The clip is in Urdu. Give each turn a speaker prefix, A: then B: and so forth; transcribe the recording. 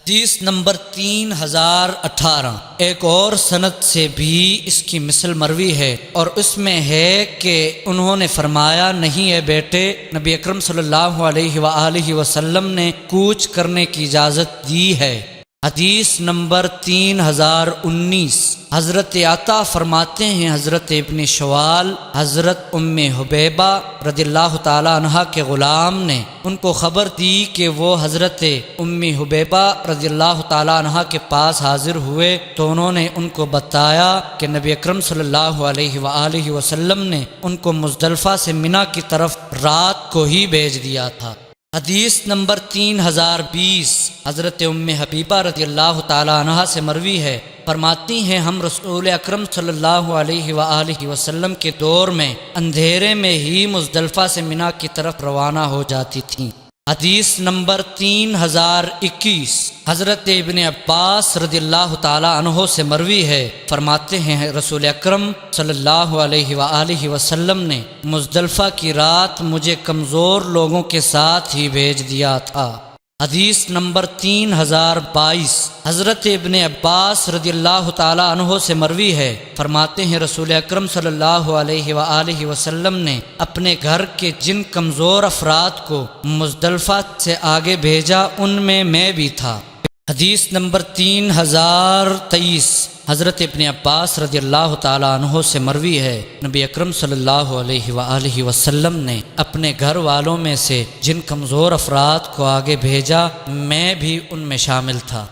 A: حدیث نمبر 3018 ایک اور سند سے بھی اس کی مثل مروی ہے، اور اس میں ہے کہ انہوں نے فرمایا، نہیں اے بیٹے، نبی اکرم صلی اللہ علیہ وآلہ وسلم نے کوچ کرنے کی اجازت دی ہے۔ حدیث نمبر 3019 حضرت عطا فرماتے ہیں حضرت ابن شوال حضرت ام حبیبہ رضی اللہ تعالی عنہا کے غلام نے ان کو خبر دی کہ وہ حضرت ام حبیبہ رضی اللہ تعالی عنہا کے پاس حاضر ہوئے تو انہوں نے ان کو بتایا کہ نبی اکرم صلی اللہ علیہ وآلہ وسلم نے ان کو مزدلفہ سے منی کی طرف رات کو ہی بھیج دیا تھا۔ حدیث نمبر 3020 حضرت ام حبیبہ رضی اللہ تعالی عنہا سے مروی ہے، فرماتی ہیں ہم رسول اکرم صلی اللہ علیہ وآلہ وسلم کے دور میں اندھیرے میں ہی مزدلفہ سے منی کی طرف روانہ ہو جاتی تھیں۔ حدیث نمبر 3021 حضرت ابن عباس رضی اللہ تعالی عنہ سے مروی ہے، فرماتے ہیں رسول اکرم صلی اللہ علیہ وآلہ وسلم نے مزدلفہ کی رات مجھے کمزور لوگوں کے ساتھ ہی بھیج دیا تھا۔ حدیث نمبر 3022 حضرت ابن عباس رضی اللہ تعالی عنہ سے مروی ہے، فرماتے ہیں رسول اکرم صلی اللہ علیہ وآلہ وسلم نے اپنے گھر کے جن کمزور افراد کو مزدلفہ سے آگے بھیجا ان میں بھی تھا۔ حدیث نمبر 3023 حضرت ابن عباس رضی اللہ تعالی عنہ سے مروی ہے، نبی اکرم صلی اللہ علیہ وآلہ وسلم نے اپنے گھر والوں میں سے جن کمزور افراد کو آگے بھیجا میں بھی ان میں شامل تھا۔